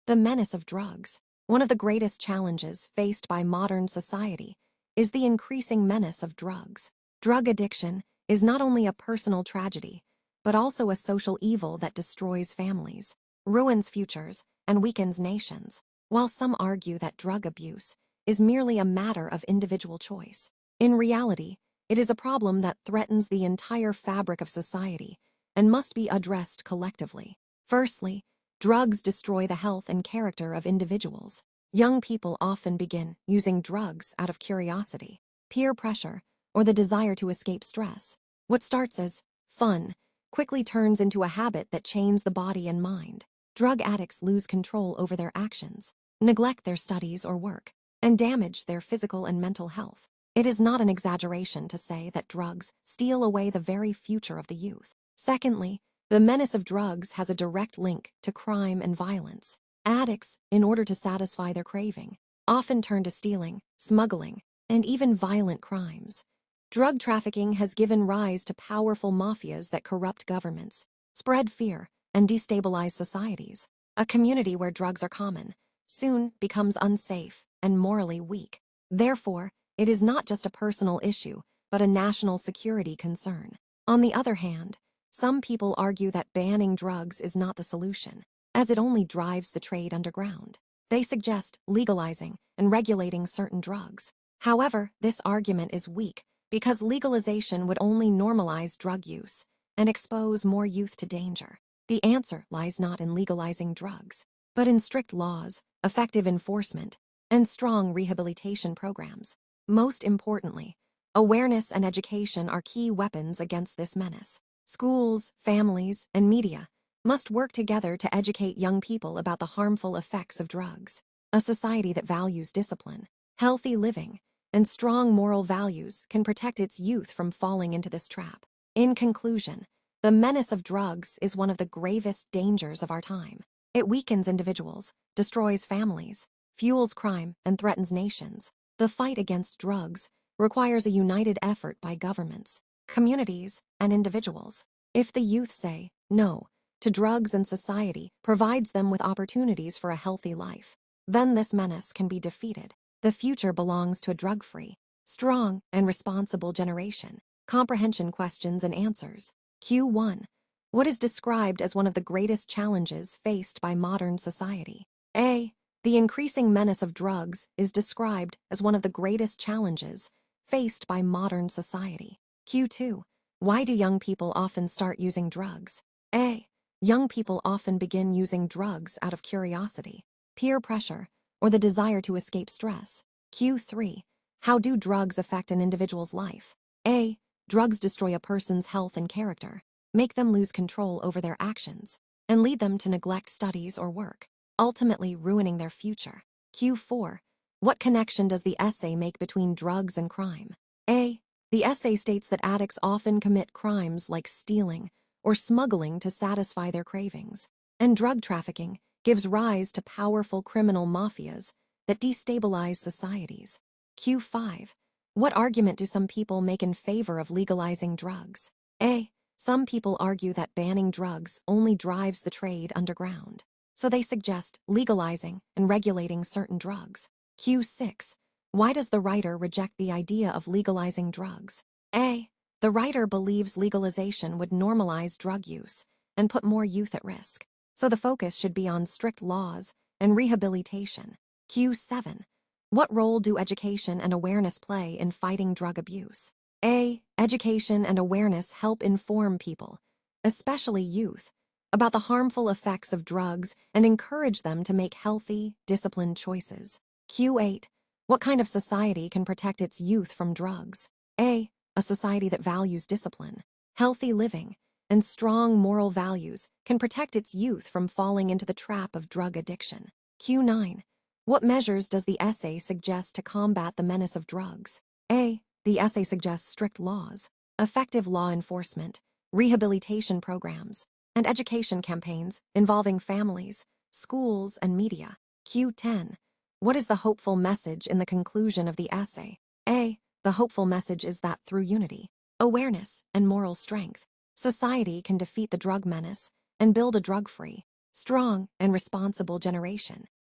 The menace of drugs. One of the greatest challenges faced by modern society is the increasing menace of drugs. Drug addiction is not only a personal tragedy, but also a social evil that destroys families, ruins futures, and weakens nations. While some argue that drug abuse is merely a matter of individual choice, in reality, it is a problem that threatens the entire fabric of society and must be addressed collectively. Firstly, drugs destroy the health and character of individuals. Young people often begin using drugs out of curiosity, peer pressure, or the desire to escape stress. What starts as fun quickly turns into a habit that chains the body and mind. Drug addicts lose control over their actions, neglect their studies or work, and damage their physical and mental health. It is not an exaggeration to say that drugs steal away the very future of the youth. Secondly, the menace of drugs has a direct link to crime and violence. Addicts, in order to satisfy their craving, often turn to stealing, smuggling, and even violent crimes. Drug trafficking has given rise to powerful mafias that corrupt governments, spread fear, and destabilize societies. A community where drugs are common soon becomes unsafe and morally weak. Therefore, it is not just a personal issue, but a national security concern. On the other hand, some people argue that banning drugs is not the solution, as it only drives the trade underground. They suggest legalizing and regulating certain drugs. However, this argument is weak because legalization would only normalize drug use and expose more youth to danger. The answer lies not in legalizing drugs, but in strict laws, effective enforcement, and strong rehabilitation programs. Most importantly, awareness and education are key weapons against this menace. Schools, families, and media must work together to educate young people about the harmful effects of drugs. A society that values discipline, healthy living, and strong moral values can protect its youth from falling into this trap. In conclusion, the menace of drugs is one of the gravest dangers of our time. It weakens individuals, destroys families, fuels crime, and threatens nations. The fight against drugs requires a united effort by governments, communities, and individuals. If the youth say no to drugs and society provides them with opportunities for a healthy life, then this menace can be defeated. The future belongs to a drug-free, strong, and responsible generation. Comprehension questions and answers. Q1. What is described as one of the greatest challenges faced by modern society? A. The increasing menace of drugs is described as one of the greatest challenges faced by modern society. Q2. Why do young people often start using drugs? A. Young people often begin using drugs out of curiosity, peer pressure, or the desire to escape stress. Q3. How do drugs affect an individual's life? A. Drugs destroy a person's health and character, make them lose control over their actions, and lead them to neglect studies or work, ultimately ruining their future. Q4. What connection does the essay make between drugs and crime? A. The essay states that addicts often commit crimes like stealing or smuggling to satisfy their cravings, and drug trafficking gives rise to powerful criminal mafias that destabilize societies. Q5. What argument do some people make in favor of legalizing drugs? A. Some people argue that banning drugs only drives the trade underground, so they suggest legalizing and regulating certain drugs. Q6. Why does the writer reject the idea of legalizing drugs? A. The writer believes legalization would normalize drug use and put more youth at risk, so the focus should be on strict laws and rehabilitation. Q7. What role do education and awareness play in fighting drug abuse? A. Education and awareness help inform people, especially youth, about the harmful effects of drugs and encourage them to make healthy, disciplined choices. Q8. What kind of society can protect its youth from drugs? A. A society that values discipline, healthy living, and strong moral values can protect its youth from falling into the trap of drug addiction. Q9. What measures does the essay suggest to combat the menace of drugs? A. The essay suggests strict laws, effective law enforcement, rehabilitation programs, and education campaigns involving families, schools, and media. Q10. What is the hopeful message in the conclusion of the essay? A. The hopeful message is that through unity, awareness, and moral strength, society can defeat the drug menace and build a drug-free, strong, and responsible generation.